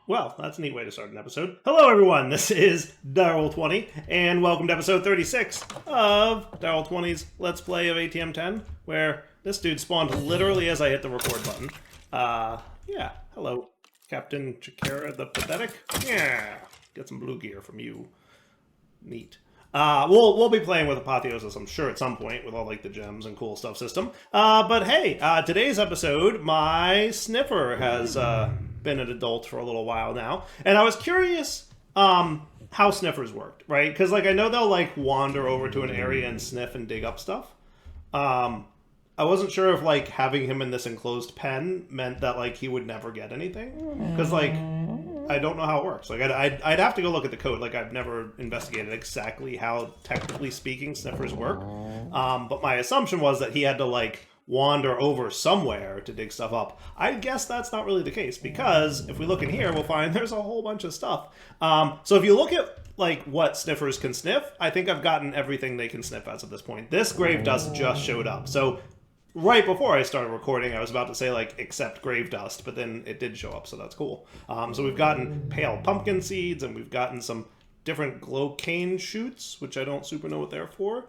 Well, that's a neat way to start an episode. Hello, everyone. This is Daryl20, and welcome to episode 36 of Daryl20's Let's Play of ATM10, where this dude spawned literally as I hit the record button. Yeah. Hello, Captain Chikara the Pathetic. Yeah. Get some blue gear from you. Neat. We'll be playing with Apotheosis, I'm sure, at some point, with all, like, the gems and cool stuff system. But hey, today's episode, my sniffer has, been an adult for a little while now. And I was curious, how sniffers worked, right? Because, like, I know they'll, like, wander over to an area and sniff and dig up stuff. I wasn't sure if, like, having him in this enclosed pen meant that, like, he would never get anything. Because, like, I don't know how it works. Like, I'd have to go look at the code. Like, I've never investigated exactly how, technically speaking, sniffers work. But my assumption was that he had to, like, wander over somewhere to dig stuff up. I guess that's not really the case, because if we look in here, we'll find there's a whole bunch of stuff. So if you look at, like, what sniffers can sniff, I think I've gotten everything they can sniff as of this point. This grave dust just showed up. So right before I started recording, I was about to say, like, except grave dust, but then it did show up, so that's cool. So we've gotten pale pumpkin seeds, and we've gotten some different glowcane shoots, which I don't super know what they're for.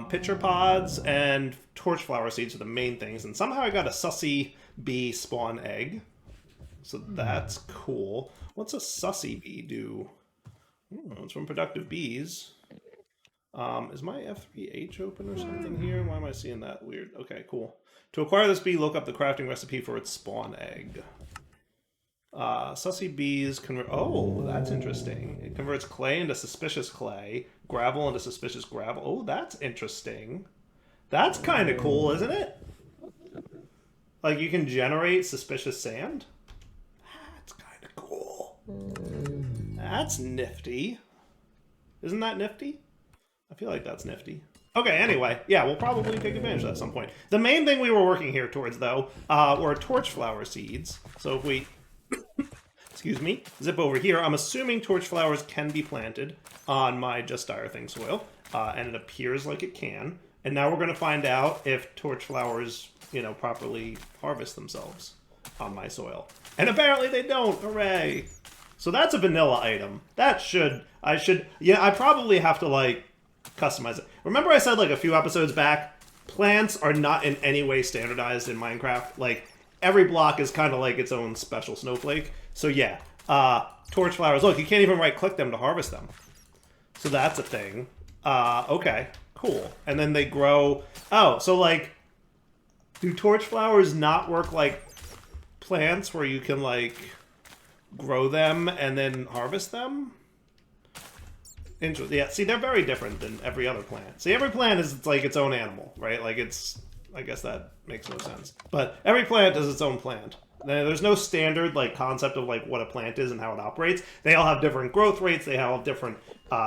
Pitcher pods and torchflower seeds are the main things, and somehow I got a sussy bee spawn egg. So that's cool. What's a sussy bee do? It's from Productive Bees. Is my F3H open or something here? Why am I seeing that weird? Okay, cool. To acquire this bee, look up the crafting recipe for its spawn egg. Sussy bees convert... Oh, that's interesting. It converts clay into suspicious clay, gravel into suspicious gravel. Oh, that's interesting. That's kind of cool, isn't it? Like, you can generate suspicious sand? That's kind of cool. That's nifty. Isn't that nifty? I feel like that's nifty. Okay, anyway, yeah, we'll probably take advantage of that at some point. The main thing we were working here towards, though, were torchflower seeds. So if we, excuse me, zip over here, I'm assuming torchflowers can be planted on my Just Dire Thing soil, and it appears like it can. And now we're going to find out if torchflowers, you know, properly harvest themselves on my soil. And apparently they don't. Hooray! So that's a vanilla item. That should, I probably have to, like, customize it. Remember I said, like, a few episodes back, plants are not in any way standardized in Minecraft. Like, every block is kind of like its own special snowflake. So yeah, torch flowers. Look, you can't even right-click them to harvest them. So that's a thing. Okay, cool. And then they grow. Oh, so, like, do torch flowers not work like plants where you can, like, grow them and then harvest them? Interesting. Yeah, see, they're very different than every other plant. See, every plant is like its own animal, right? Like, it's... I guess that makes no sense. But every plant is its own plant. There's no standard, like, concept of, like, what a plant is and how it operates. They all have different growth rates. They all have different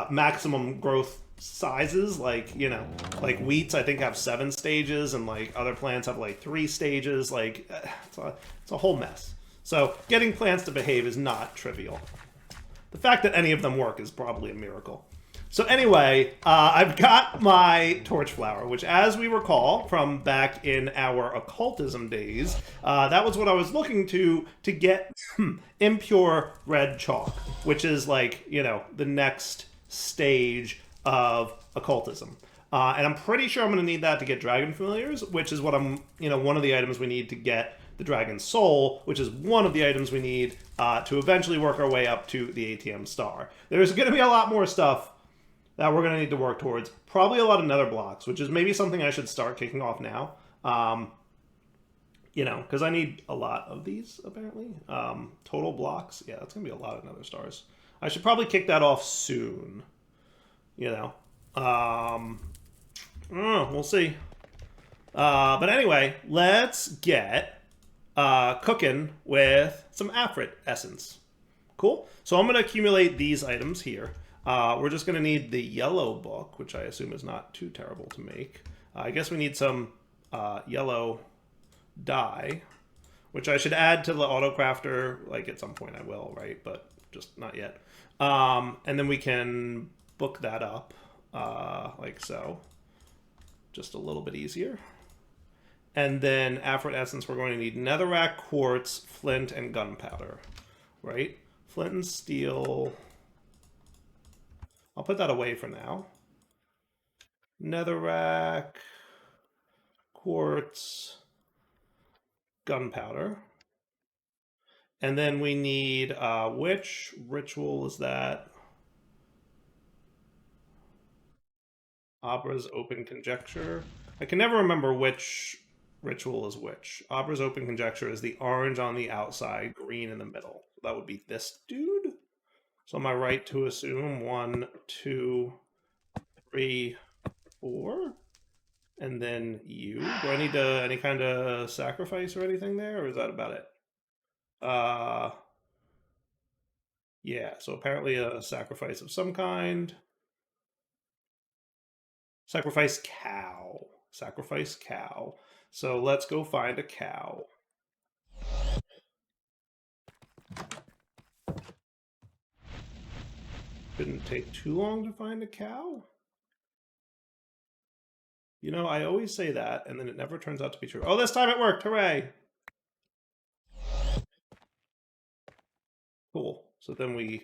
maximum growth sizes. Like, you know, like wheats, I think, have 7 stages, and, like, other plants have, like, 3 stages. Like, it's a whole mess. So getting plants to behave is not trivial. The fact that any of them work is probably a miracle. So anyway, I've got my torchflower, which, as we recall from back in our occultism days, that was what I was looking to get impure red chalk, which is, like, you know, the next stage of occultism. And I'm pretty sure I'm going to need that to get dragon familiars, which is what I'm, you know, one of the items we need to get the Dragon Soul, which is one of the items we need to eventually work our way up to the ATM star. There's going to be a lot more stuff that we're going to need to work towards. Probably a lot of nether blocks, which is maybe something I should start kicking off now. You know, because I need a lot of these, apparently. Total blocks. Yeah, that's going to be a lot of nether stars. I should probably kick that off soon. You know. We'll see. But anyway, let's get cooking with some Afrit essence. Cool. So I'm going to accumulate these items here. We're just going to need the yellow book, which I assume is not too terrible to make. I guess we need some yellow dye, which I should add to the autocrafter. Like, at some point I will, right? But just not yet. And then we can book that up like so. Just a little bit easier. And then Afrit essence, we're going to need netherrack, quartz, flint, and gunpowder, right? Flint and steel. I'll put that away for now. Netherrack, quartz, gunpowder. And then we need, which ritual is that? Abra's open conjecture. I can never remember which ritual is which. Abra's open conjecture is the orange on the outside, green in the middle. That would be this dude. So am I right to assume 1, 2, 3, 4? And then you? Do I need any kind of sacrifice or anything there, or is that about it? Yeah, so apparently a sacrifice of some kind. Sacrifice cow. Sacrifice cow. So let's go find a cow. Didn't take too long to find a cow. You know, I always say that, and then it never turns out to be true. Oh, this time it worked! Hooray! Cool. So then we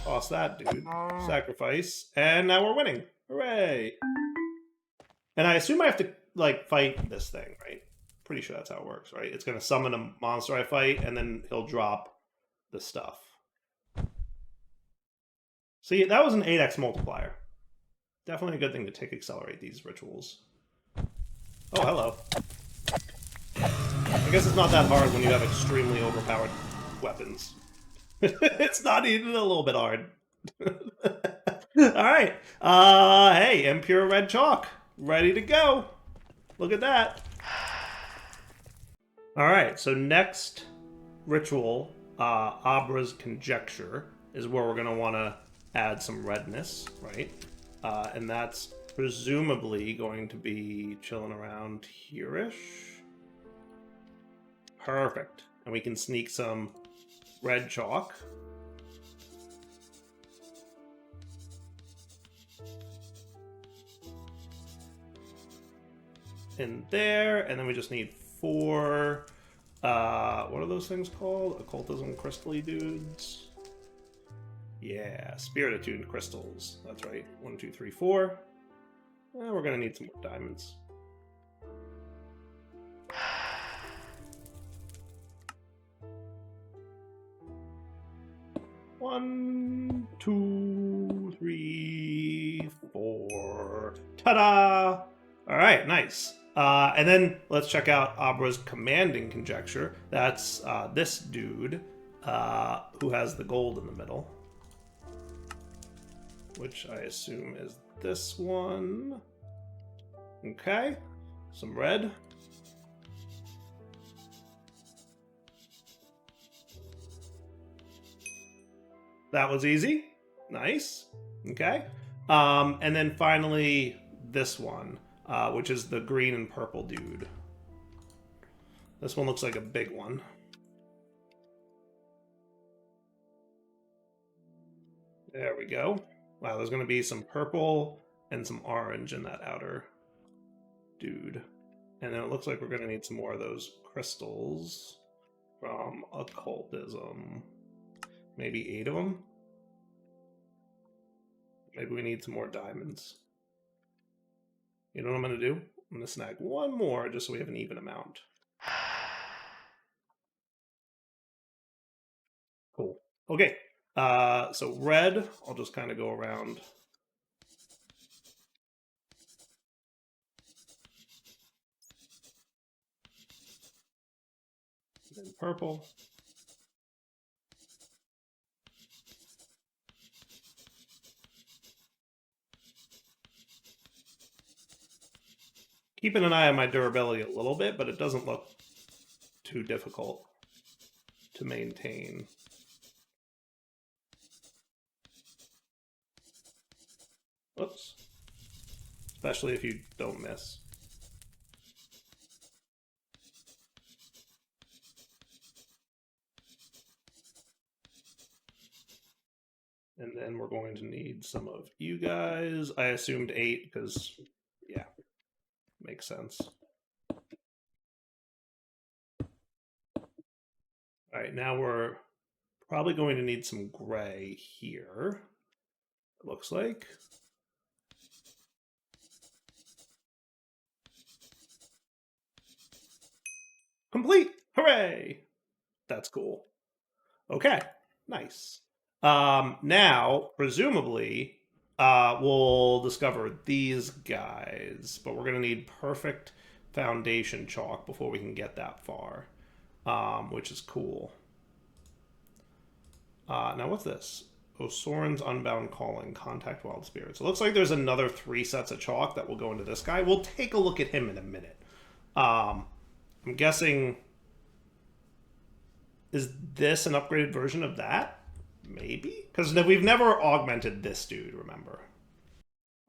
toss that dude. Sacrifice. And now we're winning. Hooray! And I assume I have to, like, fight this thing, right? Pretty sure that's how it works, right? It's going to summon a monster I fight, and then he'll drop the stuff. See, that was an 8x multiplier. Definitely a good thing to take accelerate these rituals. Oh, hello. I guess it's not that hard when you have extremely overpowered weapons. It's not even a little bit hard. Alright. Hey, impure red chalk. Ready to go. Look at that. Alright, so next ritual, Abra's Conjecture, is where we're going to want to add some redness, right? And that's presumably going to be chilling around here-ish. Perfect. And we can sneak some red chalk. In there, and then we just need 4, what are those things called? Occultism crystal-y dudes? Yeah, spirit attuned crystals. That's right. 1, 2, 3, 4. And we're gonna need some more diamonds. One, 2, 3, 4. Ta-da! All right, nice. And then let's check out Abra's Commanding Conjecture. That's this dude who has the gold in the middle, which I assume is this one. Okay, some red. That was easy. Nice. Okay. And then finally this one, which is the green and purple dude. This one looks like a big one. There we go. Wow, there's going to be some purple and some orange in that outer dude. And then it looks like we're going to need some more of those crystals from Occultism. Maybe 8 of them? Maybe we need some more diamonds. You know what I'm going to do? I'm going to snag one more just so we have an even amount. Cool. Okay. So red, I'll just kind of go around. And then purple. Keeping an eye on my durability a little bit, but it doesn't look too difficult to maintain. Whoops. Especially if you don't miss. And then we're going to need some of you guys. I assumed 8 because, yeah, makes sense. All right, now we're Probably going to need some gray here, it looks like. Complete! Hooray! That's cool. Okay, nice. Now, presumably, we'll discover these guys, but we're going to need perfect foundation chalk before we can get that far, which is cool. Now, what's this? Osoran's Unbound Calling, Contact Wild Spirits. It looks like there's another 3 sets of chalk that will go into this guy. We'll take a look at him in a minute. I'm guessing... Is this an upgraded version of that? Maybe? Because we've never augmented this dude, remember.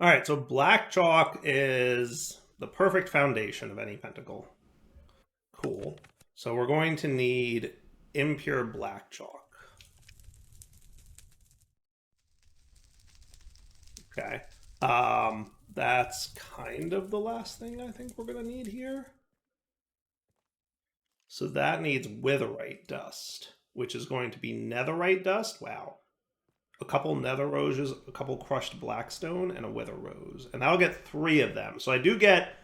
Alright, so black chalk is the perfect foundation of any pentacle. Cool. So we're going to need impure black chalk. Okay. That's kind of the last thing I think we're going to need here. So that needs witherite dust, which is going to be netherite dust. Wow. A couple nether roses, a couple crushed blackstone, and a wither rose. And that'll get 3 of them. So I do get...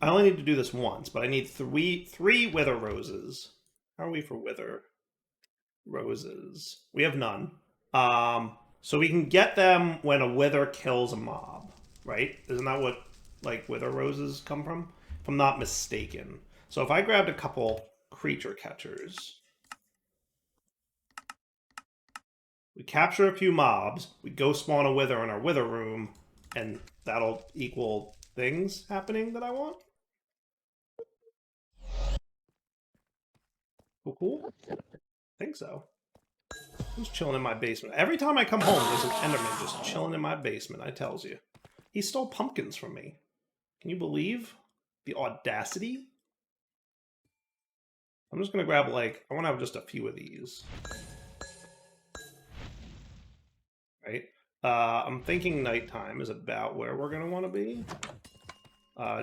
I only need to do this once, but I need three wither roses. How are we for wither roses? We have none. So we can get them when a wither kills a mob, right? Isn't that what, like, wither roses come from? If I'm not mistaken. So if I grabbed a couple creature catchers, we capture a few mobs, we go spawn a wither in our wither room, and that'll equal things happening that I want. Cool. I think so. Who's chilling in my basement? Every time I come home, there's an Enderman just chilling in my basement, I tells you. He stole pumpkins from me. Can you believe the audacity? I'm just going to grab, like, I want to have just a few of these. Right? I'm thinking nighttime is about where we're going to want to be.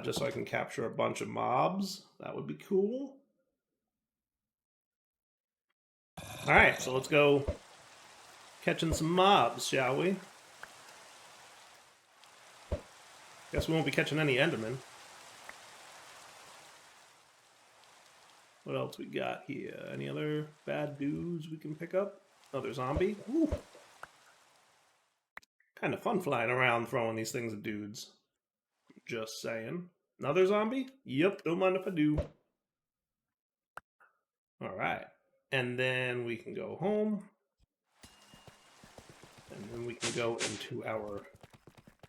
Just so I can capture a bunch of mobs. That would be cool. Alright, so let's go catching some mobs, shall we? Guess we won't be catching any Endermen. What else we got here? Any other bad dudes we can pick up? Another zombie? Ooh. Kind of fun flying around throwing these things at dudes. Just saying. Another zombie? Yep, don't mind if I do. Alright. And then we can go home. And then we can go into our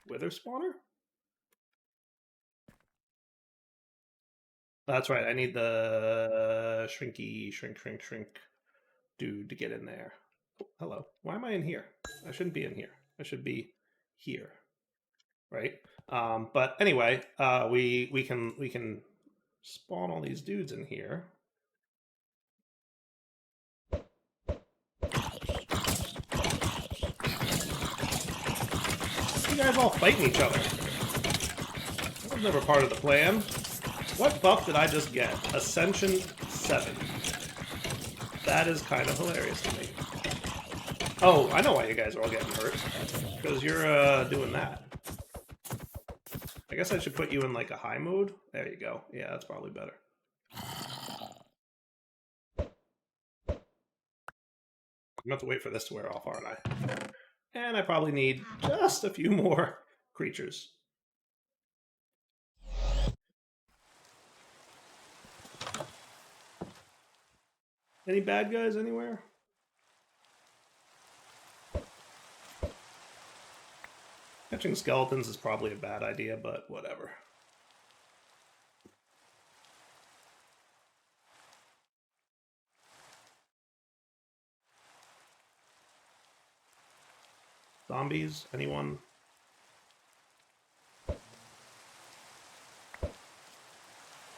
wither spawner. That's right, I need the shrink dude to get in there. Oh, hello. Why am I in here? I shouldn't be in here. I should be here. Right? But anyway, we can spawn all these dudes in here. You guys all fighting each other. That was never part of the plan. What buff did I just get? Ascension 7. That is kind of hilarious to me. Oh, I know why you guys are all getting hurt. Because you're doing that. I guess I should put you in like a high mode. There you go. Yeah, that's probably better. I'm gonna have to wait for this to wear off, aren't I? And I probably need just a few more creatures. Any bad guys anywhere? Catching skeletons is probably a bad idea, but whatever. Zombies? Anyone?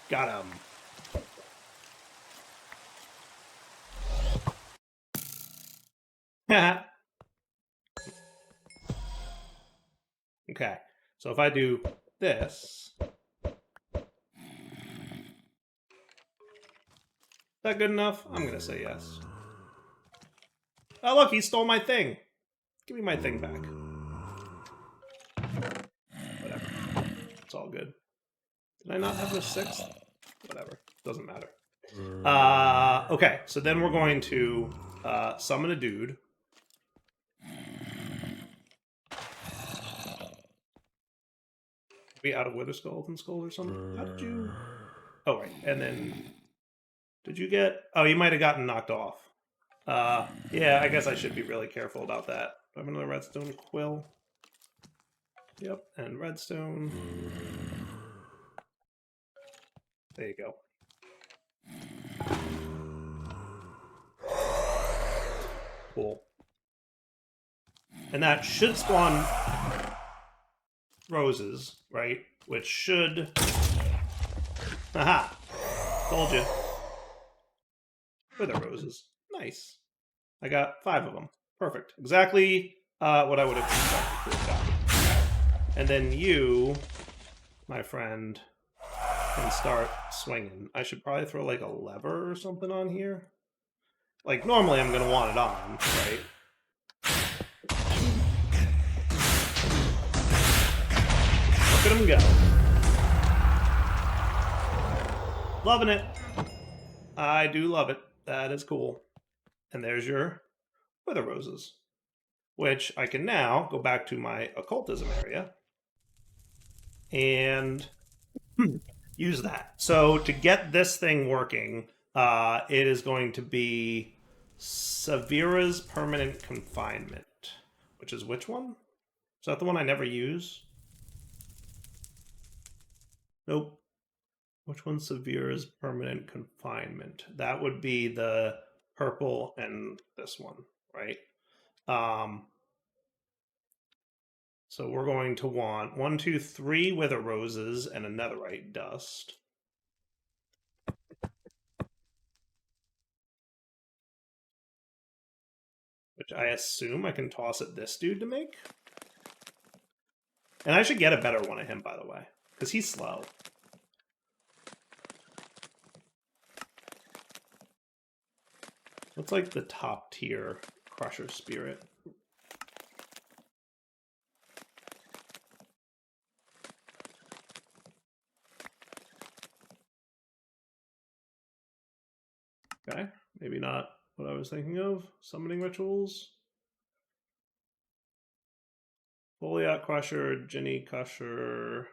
Got him. Okay, so if I do this, is that good enough? I'm gonna say yes. Oh, look, he stole my thing. Give me my thing back. Whatever. It's all good. Did I not have a 6th? Whatever. Doesn't matter. Okay, so then we're going to summon a dude. Be out of Wither Skeleton Skull or something? How did you... Oh, right. And then... Did you get... Oh, you might have gotten knocked off. Yeah, I guess I should be really careful about that. Do I have another redstone quill? Yep, and redstone. There you go. Cool. And that should spawn roses, right? Which should... Aha! Told you. Wither roses. Nice. I got 5 of them. Perfect. Exactly what I would have expected to have gotten. And then you, my friend, can start swinging. I should probably throw like a lever or something on here. Like, normally I'm going to want it on, right? Look at him go. Loving it. I do love it. That is cool. And there's your Wither Roses, which I can now go back to my Occultism area and use that. So to get this thing working, it is going to be Severa's Permanent Confinement, which is which one? Is that the one I never use? Nope. Which one's Severa's Permanent Confinement? That would be the purple and this one, right? So we're going to want 1, 2, 3 Wither Roses and a netherite dust. Which I assume I can toss at this dude to make. And I should get a better one of him, by the way, because he's slow. What's like the top tier Crusher Spirit? Okay, maybe not what I was thinking of. Summoning Rituals. Foliot Crusher, Ginny Crusher.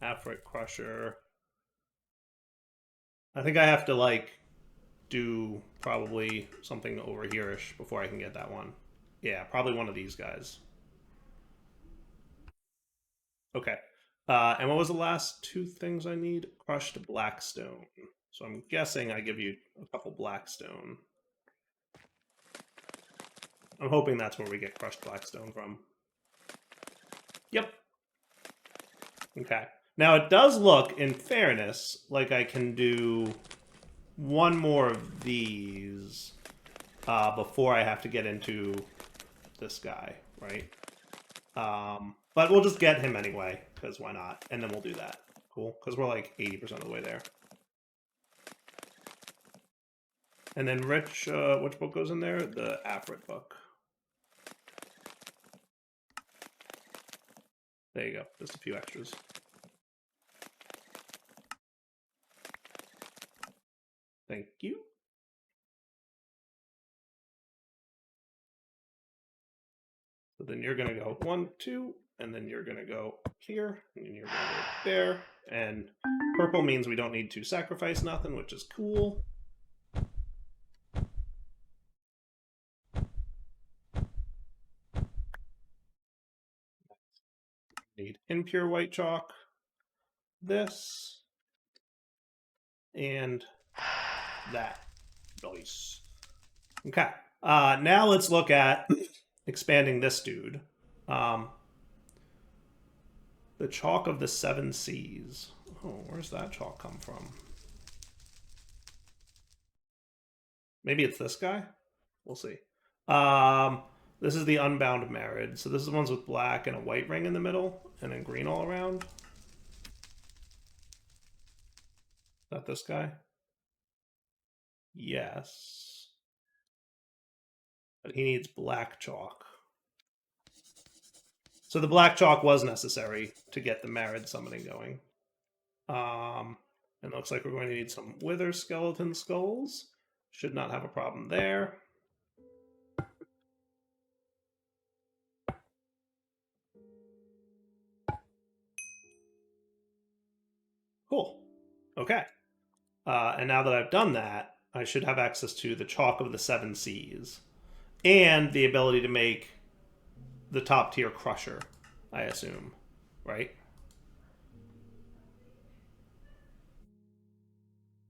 Afrit Crusher. I think I have to, like, do probably something over here-ish before I can get that one. Yeah, probably one of these guys. Okay. And what was the last 2 things I need? Crushed Blackstone. So I'm guessing I give you a couple Blackstone. I'm hoping that's where we get Crushed Blackstone from. Yep. Okay. Now it does look, in fairness, like I can do 1 more of these before I have to get into this guy, right? But we'll just get him anyway, because why not? And then we'll do that. Cool, because we're like 80% of the way there. And then Rich, which book goes in there? The Afrit book. There you go, just a few extras. Thank you. So then you're going to go 1, 2, and then you're going to go here, and then you're going to go there. And purple means we don't need to sacrifice nothing, which is cool. Need impure white chalk, this, and that. Nice. Okay. Now let's look at expanding this dude. The Chalk of the 7 Seas. Oh, where's that chalk come from? Maybe it's this guy? We'll see. This is the Unbound Marriage. So this is the ones with black and a white ring in the middle, and then green all around. Is that this guy? Yes. But he needs black chalk. So the black chalk was necessary to get the Married summoning going. It looks like we're going to need some Wither skeleton skulls. Should not have a problem there. Cool. Okay. And now that I've done that, I should have access to the Chalk of the Seven Seas and the ability to make the top tier Crusher, I assume, right?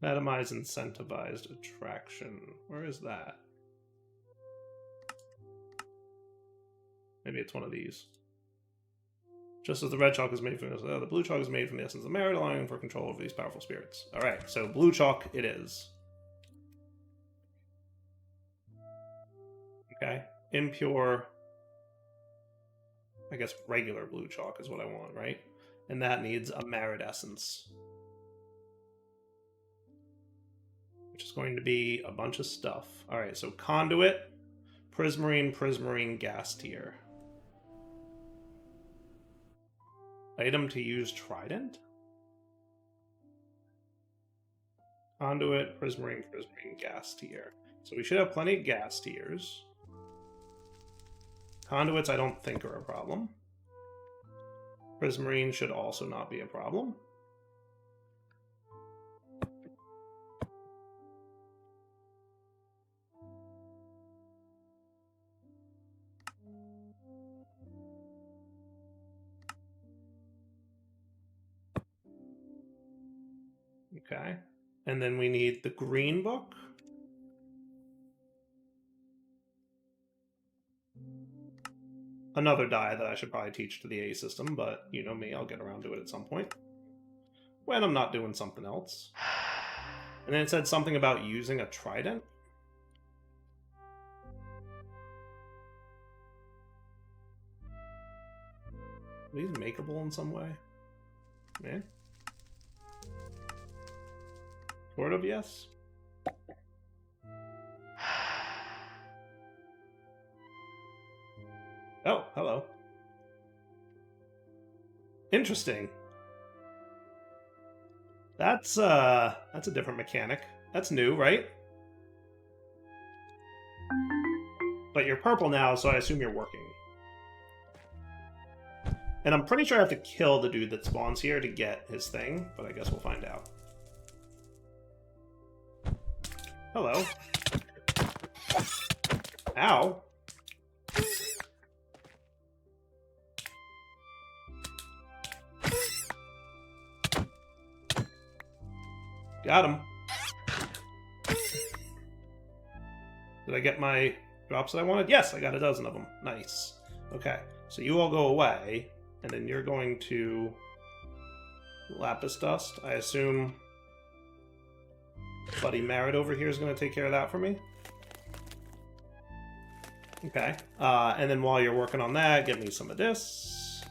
Atomize incentivized attraction. Where is that? Maybe it's one of these. Just as the red chalk is made from the blue chalk is made from the essence of merit, allowing for control over these powerful spirits. All right, so blue chalk it is. Okay, impure. I guess regular blue chalk is what I want, right? And that needs a merit essence, which is going to be a bunch of stuff. All right, so conduit, prismarine, gas tier. Item to use trident? Conduit, prismarine, gas tier. So we should have plenty of gas tiers. Conduits I don't think are a problem. Prismarine should also not be a problem. Okay. And then we need the green book. Another die that I should probably teach to the A system, but you know me, I'll get around to it at some point. When I'm not doing something else. And then it said something about using a trident. Are these makeable in some way? Man. Sort of, yes. Oh, hello. Interesting. That's a different mechanic. That's new, right? But you're purple now, so I assume you're working. And I'm pretty sure I have to kill the dude that spawns here to get his thing, but I guess we'll find out. Hello. Ow. Got him. Did I get my drops that I wanted? Yes, I got a dozen of them. Nice. Okay, so you all go away, and then you're going to lapis dust. I assume Buddy Merritt over here is going to take care of that for me. Okay, and then while you're working on that, give me some of this.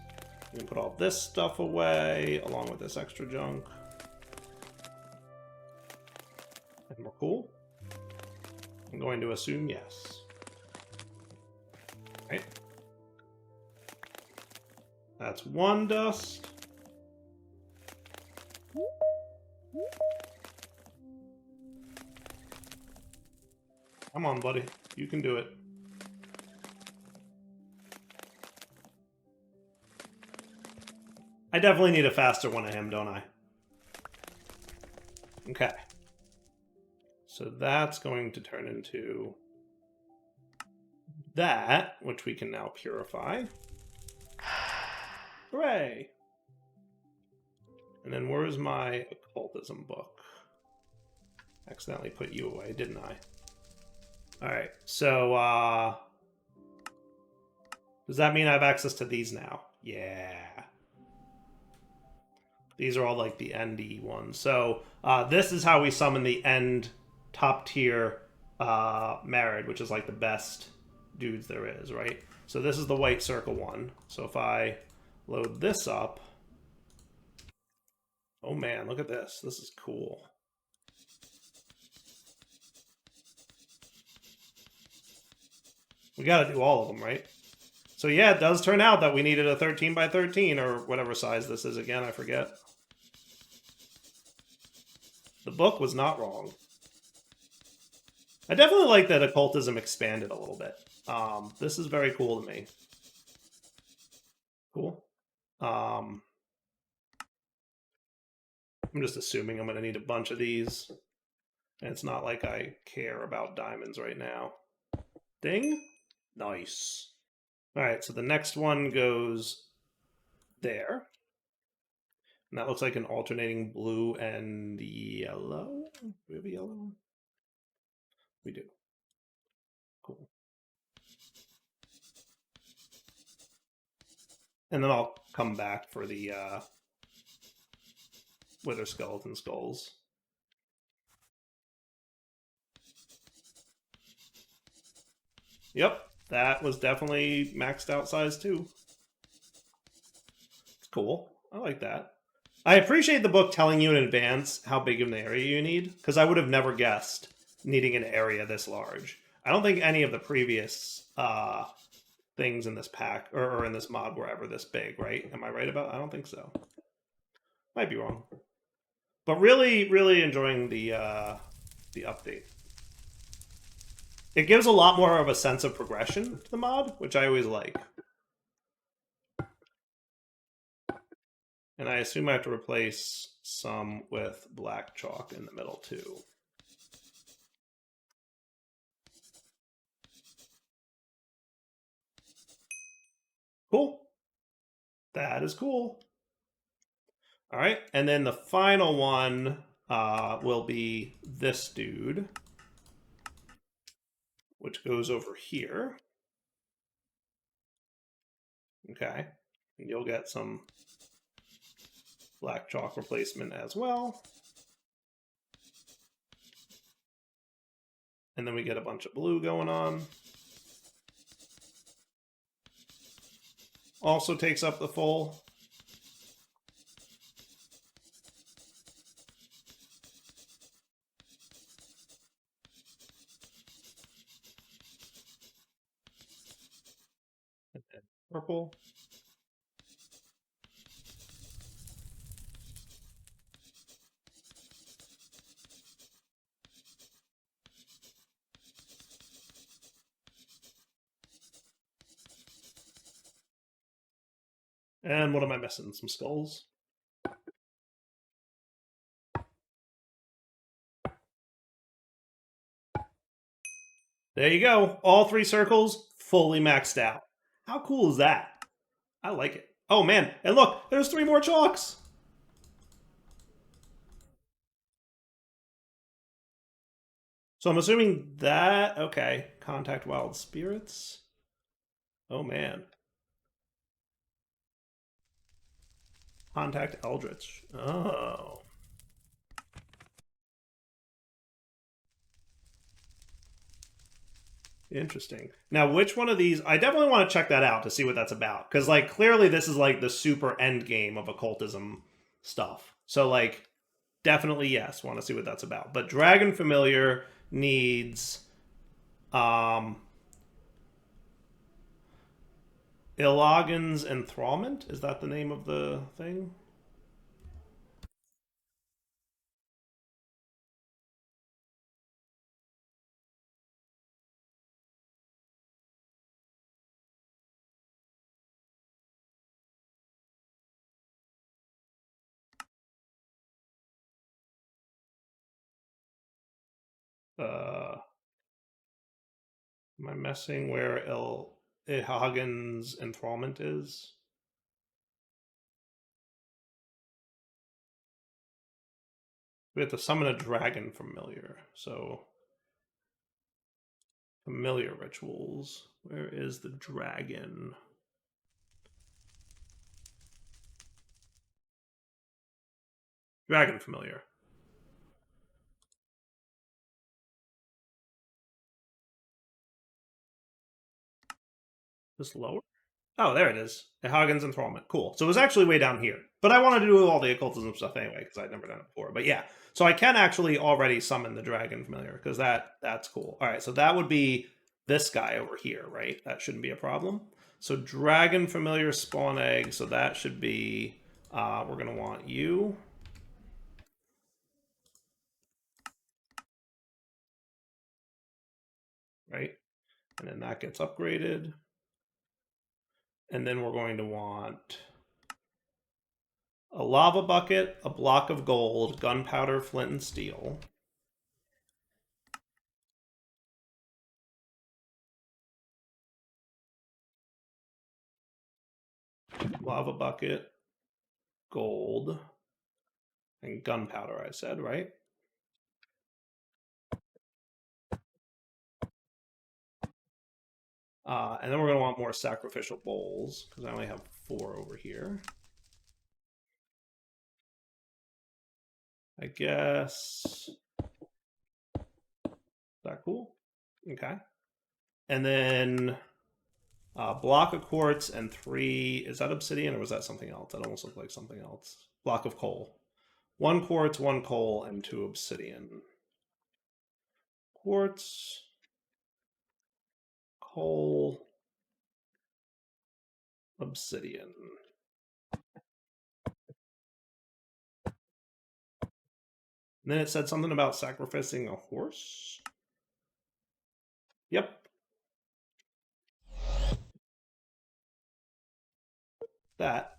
You can put all this stuff away, along with this extra junk. And we're cool. I'm going to assume yes. Right. That's one dust. Come on, buddy. You can do it. I definitely need a faster one of him, don't I? Okay. So that's going to turn into that, which we can now purify. Hooray! And then where's my occultism book? Accidentally put you away, didn't I? Alright, so, does that mean I have access to these now? Yeah. These are all like the ND ones. So, this is how we summon the end top tier Married, which is like the best dudes there is, right? So this is the white circle one. So if I load this up, oh man, look at this. This is cool. We got to do all of them, right? So yeah, it does turn out that we needed a 13 by 13 or whatever size this is again, I forget. The book was not wrong. I definitely like that occultism expanded a little bit. This is very cool to me. Cool. I'm just assuming I'm going to need a bunch of these. And it's not like I care about diamonds right now. Ding. Nice. All right, so the next one goes there. And that looks like an alternating blue and yellow. Do we have a yellow? We do. Cool. And then I'll come back for the wither skeleton skulls. Yep, that was definitely maxed out size too. It's cool. I like that. I appreciate the book telling you in advance how big of an area you need, because I would have never guessed needing an area this large. I don't think any of the previous things in this pack or in this mod were ever this big, right? Am I right about? I don't think so. Might be wrong. But really, really enjoying the update. It gives a lot more of a sense of progression to the mod, which I always like. And I assume I have to replace some with black chalk in the middle too. Cool. That is cool. All right, and then the final one will be this dude, which goes over here. Okay, and you'll get some black chalk replacement as well. And then we get a bunch of blue going on. Also takes up the full. And then purple. And what am I missing? Some skulls? There you go. All 3 circles fully maxed out. How cool is that? I like it. Oh man, and look, there's 3 more chalks. So I'm assuming that, okay, contact wild spirits. Oh man. Contact eldritch. Oh. Interesting. Now, which one of these? I definitely want to check that out to see what that's about. Because, like, clearly this is, like, the super end game of occultism stuff. So, like, definitely, yes, want to see what that's about. But Dragon Familiar needs... Ilagan's Enthrallment? Is that the name of the thing? Am I messing where Ilagan's Enthrallment is? We have to summon a dragon familiar. So, familiar rituals. Where is the dragon? Dragon familiar. This lower? Oh, there it is. Hagen's Enthrallment. Cool. So it was actually way down here. But I wanted to do all the occultism stuff anyway, because I'd never done it before. But yeah. So I can actually already summon the dragon familiar, because that's cool. All right, so that would be this guy over here, right? That shouldn't be a problem. So dragon familiar spawn egg. So that should be, we're going to want you. Right? And then that gets upgraded. And then we're going to want a lava bucket, a block of gold, gunpowder, flint, and steel. Lava bucket, gold, and gunpowder, I said, right? And then we're going to want more sacrificial bowls, because I only have 4 over here. I guess. Is that cool? Okay. And then block of quartz and 3. Is that obsidian or was that something else? That almost looked like something else. Block of coal. 1 quartz, 1 coal, and 2 obsidian. Quartz, coal, obsidian. And then it said something about sacrificing a horse. Yep. That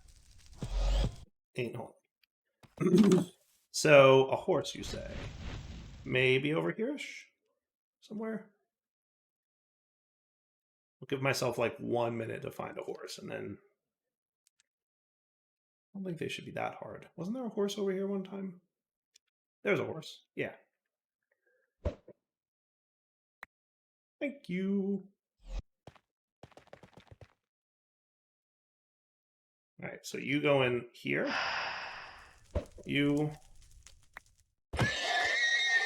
ain't home. So a horse, you say? Maybe over here-ish? Somewhere? I'll give myself like 1 minute to find a horse, and then I don't think they should be that hard. Wasn't there a horse over here one time? There's a horse. Yeah. Thank you. All right, so you go in here. You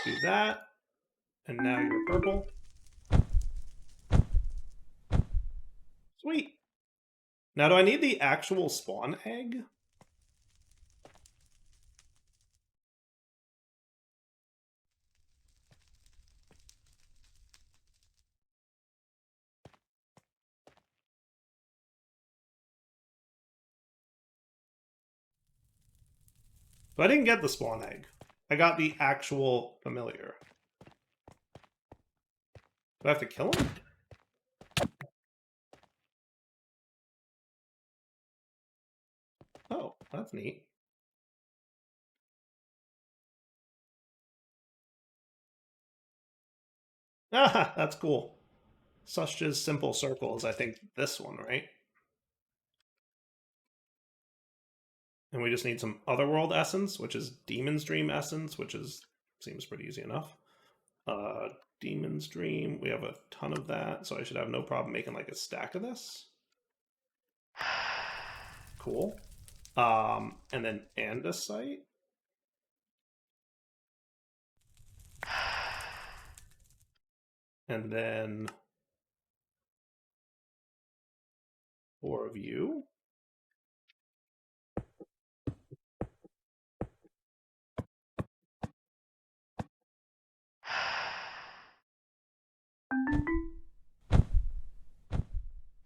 do that. And now you're purple. Sweet. Now, do I need the actual spawn egg? So I didn't get the spawn egg. I got the actual familiar. Do I have to kill him? Oh, that's neat. Ah, that's cool. Such as simple circles, I think this one, right? And we just need some otherworld essence, which is Demon's Dream essence, which is seems pretty easy enough. Demon's Dream, we have a ton of that, so I should have no problem making like a stack of this. Cool. And then andesite. And then 4 of you.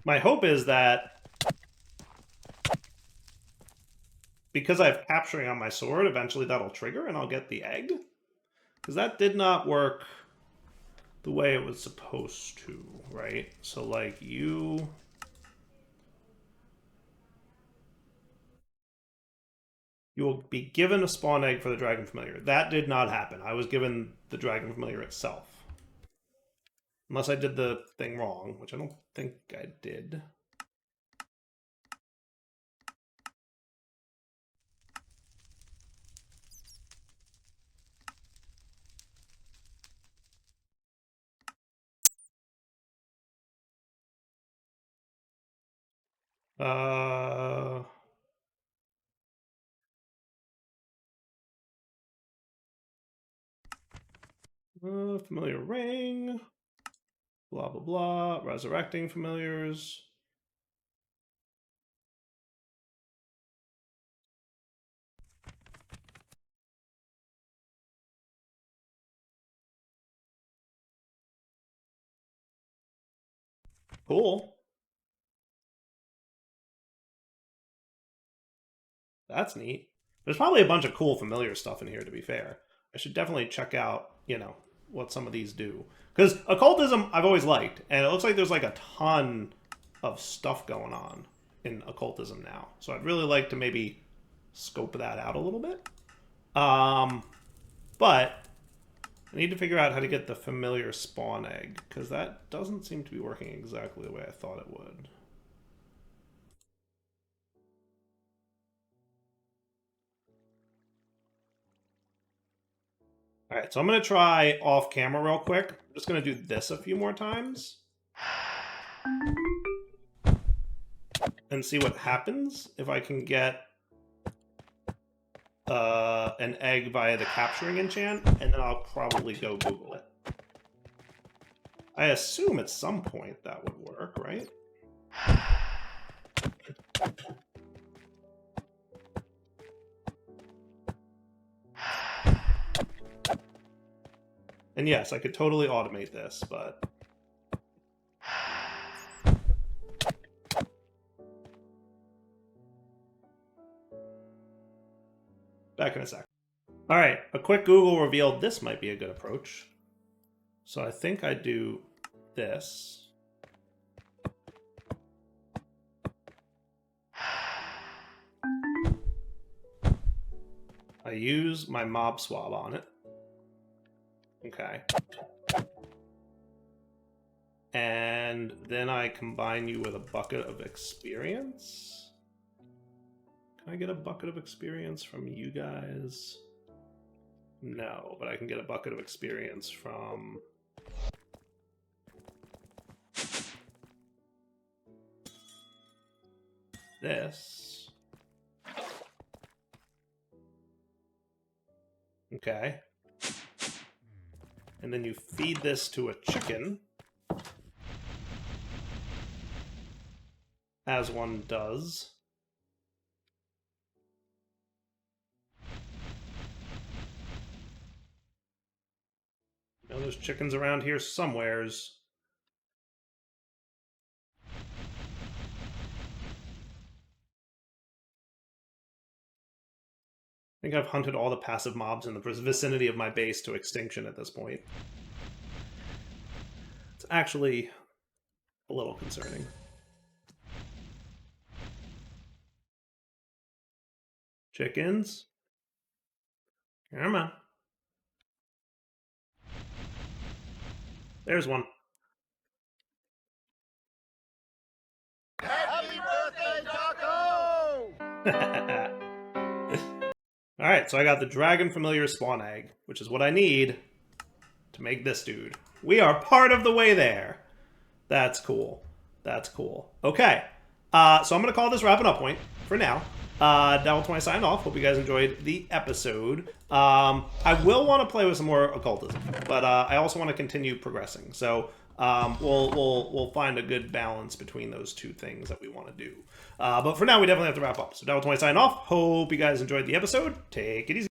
My hope is that because I have capturing on my sword, eventually that'll trigger and I'll get the egg. Because that did not work the way it was supposed to, right? So like you will be given a spawn egg for the dragon familiar. That did not happen. I was given the dragon familiar itself. Unless I did the thing wrong, which I don't think I did. Familiar ring. Blah, blah, blah. Resurrecting familiars. Cool. That's neat. There's probably a bunch of cool familiar stuff in here, to be fair. I should definitely check out, you know, what some of these do. Because occultism I've always liked, and it looks like there's like a ton of stuff going on in occultism now. So I'd really like to maybe scope that out a little bit. But I need to figure out how to get the familiar spawn egg, because that doesn't seem to be working exactly the way I thought it would. All right, so I'm going to try off camera real quick. I'm just going to do this a few more times and see what happens if I can get an egg via the capturing enchant, and then I'll probably go Google it. I assume at some point that would work, right? And yes, I could totally automate this, but... Back in a sec. All right, a quick Google revealed this might be a good approach. So I think I do this. I use my mob swab on it. Okay. And then I combine you with a bucket of experience. Can I get a bucket of experience from you guys? No, but I can get a bucket of experience from... this. Okay. And then you feed this to a chicken, as one does. Now there's chickens around here somewheres. I think I've hunted all the passive mobs in the vicinity of my base to extinction at this point. It's actually a little concerning. Chickens? Come on. There's one. Happy birthday, Taco! Alright, so I got the Dragon Familiar Spawn Egg, which is what I need to make this dude. We are part of the way there. That's cool. That's cool. Okay, so I'm going to call this wrapping up point for now. Devil20 signed off. Hope you guys enjoyed the episode. I will want to play with some more occultism, but I also want to continue progressing. So we'll find a good balance between those two things that we want to do. But for now, we definitely have to wrap up. So Devil20 signed off. Hope you guys enjoyed the episode. Take it easy.